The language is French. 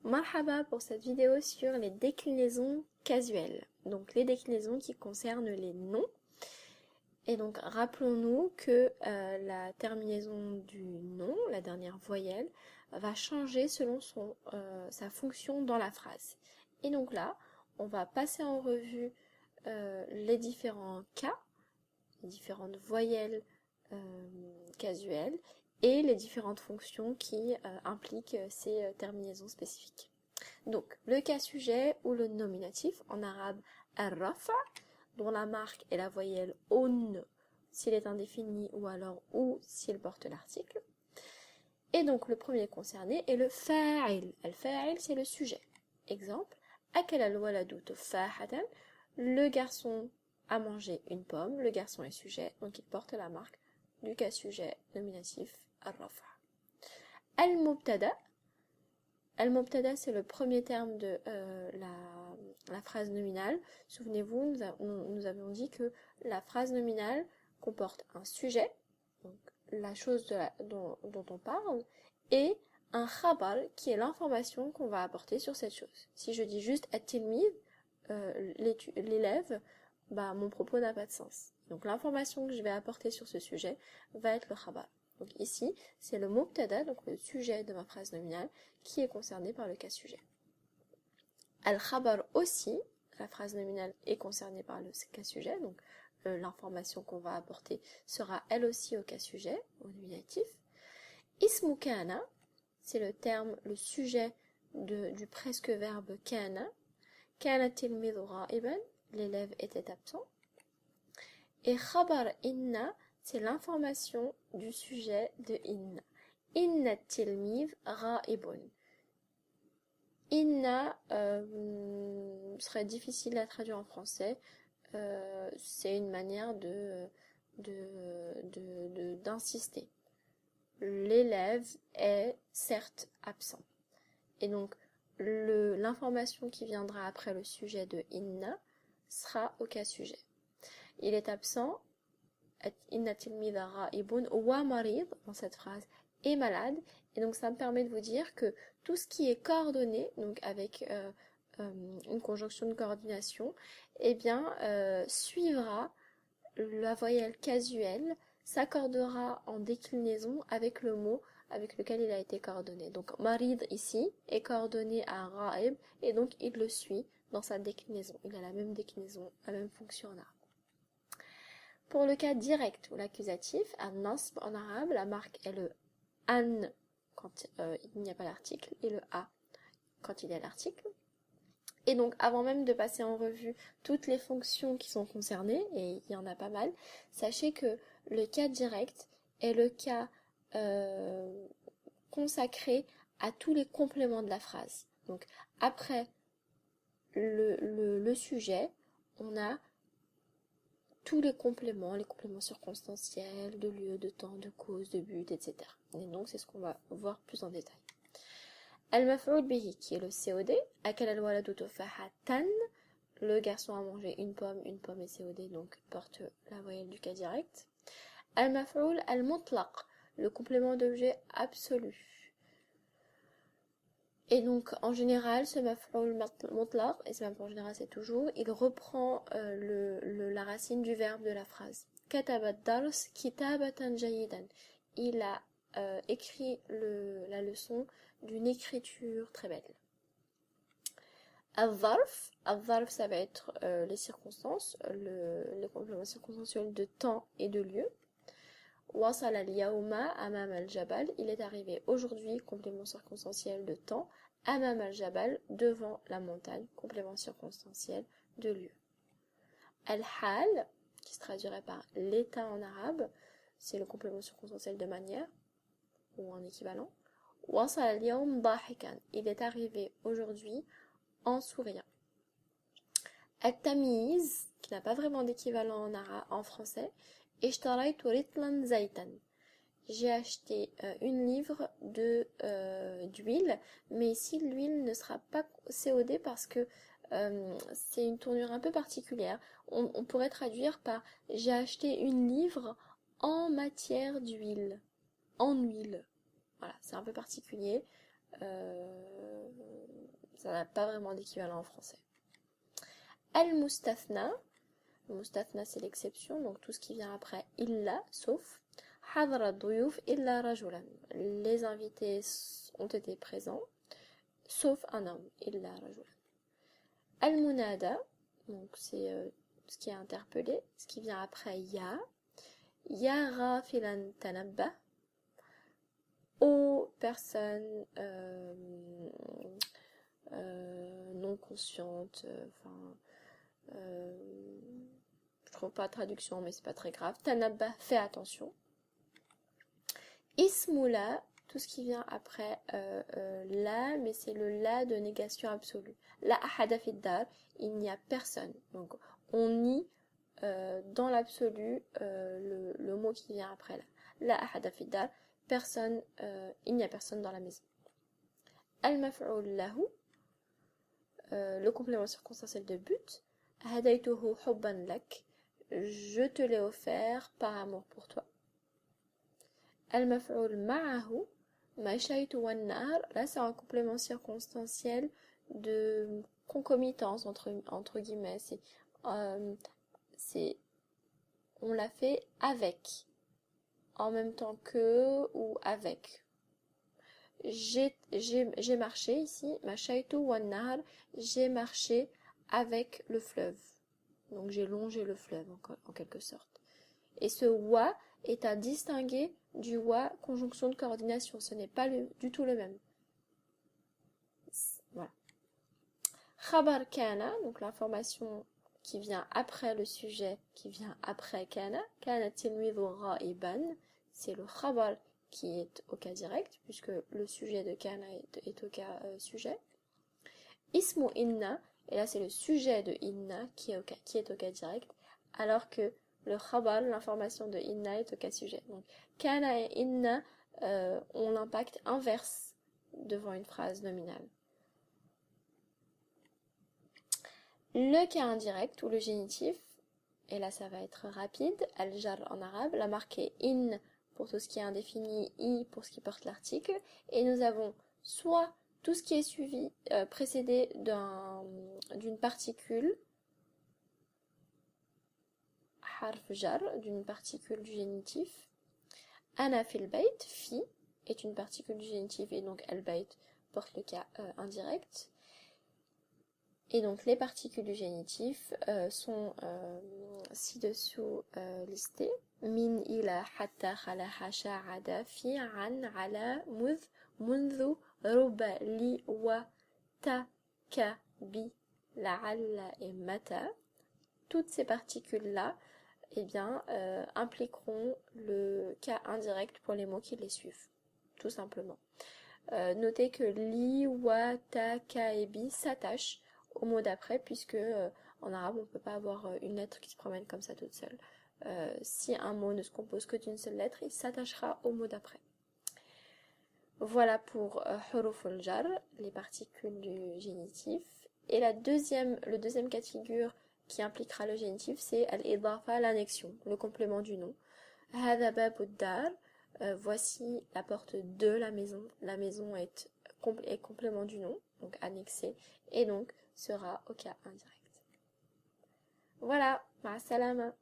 Marhaba pour cette vidéo sur les déclinaisons casuelles, donc les déclinaisons qui concernent les noms. Et donc rappelons-nous que la terminaison du nom, la dernière voyelle, va changer selon sa fonction dans la phrase. Et donc là, on va passer en revue les différents cas, les différentes voyelles casuelles, et les différentes fonctions qui impliquent ces terminaisons spécifiques. Donc, le cas sujet ou le nominatif, en arabe al-rafa, dont la marque est la voyelle on s'il est indéfini ou alors ou s'il porte l'article. Et donc, le premier concerné est le fa'il. Al-fa'il, c'est le sujet. Exemple, akala al-waladu tuffahatan, le garçon a mangé une pomme, le garçon est sujet, donc il porte la marque du cas sujet nominatif al-rafa. Al-mubtada, c'est le premier terme de la phrase nominale. Souvenez-vous, nous avions dit que la phrase nominale comporte un sujet, donc la chose dont on parle, et un khabar, qui est l'information qu'on va apporter sur cette chose. Si je dis juste at-tilmid, l'élève, mon propos n'a pas de sens. Donc l'information que je vais apporter sur ce sujet va être le khabar. Donc ici, c'est le mubtada, donc le sujet de ma phrase nominale, qui est concerné par le cas sujet. Al-khabar aussi, la phrase nominale est concernée par le cas sujet, donc l'information qu'on va apporter sera elle aussi au cas sujet, au nominatif. Ismu kana, c'est le sujet du presque verbe kana. Kana tilmidhu ghaiban, l'élève était absent. Et khabar inna, c'est l'information du sujet de inna. Inna tilmidh ghaibun. Inna serait difficile à traduire en français. C'est une manière d'insister. L'élève est certes absent. Et donc, l'information qui viendra après le sujet de inna sera au cas sujet. Il est absent, inna tilmidha ghaibun wa marid, dans cette phrase, est malade. Et donc ça me permet de vous dire que tout ce qui est coordonné, donc avec une conjonction de coordination, suivra la voyelle casuelle, s'accordera en déclinaison avec le mot avec lequel il a été coordonné. Donc marid ici est coordonné à ghaib et donc il le suit dans sa déclinaison. Il a la même déclinaison, la même fonction en arabe. Pour le cas direct ou l'accusatif, an-nasb en arabe, la marque est le an quand il n'y a pas l'article et le a quand il y a l'article. Et donc, avant même de passer en revue toutes les fonctions qui sont concernées, et il y en a pas mal, sachez que le cas direct est le cas consacré à tous les compléments de la phrase. Donc, après le sujet, on a tous les compléments circonstanciels, de lieu, de temps, de cause, de but, etc. Et donc, c'est ce qu'on va voir plus en détail. Al-maf'ul bihi, qui est le COD, akala al-waladu tufahatan, le garçon a mangé une pomme est COD, donc porte la voyelle du cas direct. Al-maf'ul al-mutlaq, le complément d'objet absolu. Et donc, en général, ce maf'ul mutlaq, et c'est même pas en général, c'est toujours, il reprend la racine du verbe de la phrase. Kataba ad-dars kitabatan jayidan. Il a écrit la leçon d'une écriture très belle. Al-zarf, ça va être les circonstances, les compléments circonstanciels de temps et de lieu. Wasal al-yawma amam al-jabal, il est arrivé aujourd'hui, complément circonstanciel de temps, amam al-jabal, devant la montagne, complément circonstanciel de lieu. Al-hal, qui se traduirait par l'état en arabe, c'est le complément circonstanciel de manière, ou en équivalent. Wasal al-yawm dahikan, il est arrivé aujourd'hui en souriant. At-tamiz, qui n'a pas vraiment d'équivalent en français, ishtaraytu ritlan zaytan. J'ai acheté une livre d'huile, mais ici l'huile ne sera pas COD parce que c'est une tournure un peu particulière. On pourrait traduire par j'ai acheté une livre en matière d'huile, en huile. Voilà, c'est un peu particulier. Ça n'a pas vraiment d'équivalent en français. Al-mustathna. Le mustathna, c'est l'exception, donc tout ce qui vient après illa, sauf. Hadra duyuf illa rajulan. Les invités ont été présents, sauf un homme, illa rajulan. Al-munada, donc c'est ce qui est interpellé, ce qui vient après ya. Ya ghafilan tanabba. Aux personnes non conscientes, je trouve pas de traduction, mais c'est pas très grave. Tanabba, fais attention. Ismoula, tout ce qui vient après la, mais c'est le la de négation absolue. La ahada fid dar, il n'y a personne. Donc on nie dans l'absolu le mot qui vient après là. La ahada fid dar, personne, il n'y a personne dans la maison. Al-maf'ul lahu, le complément circonstanciel de but. Hadaytuhu hubban lak, je te l'ai offert par amour pour toi. Al-maf'ul ma'ahu, mashaytu wan nar, là c'est un complément circonstanciel de concomitance entre guillemets, c'est on l'a fait avec, en même temps que ou avec. J'ai marché ici, mashaytu wan nar, j'ai marché avec le fleuve. Donc j'ai longé le fleuve en quelque sorte. Et ce wa est à distinguer du wa conjonction de coordination. Ce n'est pas du tout le même. Voilà. Khabar kana, donc l'information qui vient après le sujet, qui vient après kana. Kana tilmidhu ghaiban, c'est le khabar qui est au cas direct, puisque le sujet de kana est au cas sujet. Ismu inna, et là c'est le sujet de inna qui est au cas direct, alors que le khabar, l'information de inna, est au cas sujet. Donc kana et inna ont l'impact inverse devant une phrase nominale. Le cas indirect ou le génitif, et là ça va être rapide, al-jar en arabe, la marque est in pour tout ce qui est indéfini, i pour ce qui porte l'article, et nous avons soit tout ce qui est suivi, précédé d'une particule, harf jar, d'une particule du génitif. Ana fil bayt, fi, est une particule du génitif, et donc al-bayt porte le cas indirect. Et donc les particules du génitif sont ci-dessous listées. Min ila hatta khala hasha ada fi an ala mudh mundu ruba li wa ta ka bi la'alla et mata. Toutes ces particules-là impliqueront le cas indirect pour les mots qui les suivent, tout simplement. Notez que li, wa, ta, ka et bi s'attachent au mot d'après, puisque en arabe on ne peut pas avoir une lettre qui se promène comme ça toute seule. Si un mot ne se compose que d'une seule lettre, il s'attachera au mot d'après. Voilà pour huruf al-jar, les particules du génitif. Et le deuxième cas de figure qui impliquera le génitif, c'est al-idafa, l'annexion, le complément du nom. Hada babu dar, voici la porte de la maison. La maison est complément du nom, donc annexé, et donc sera au cas indirect. Voilà, ma salama.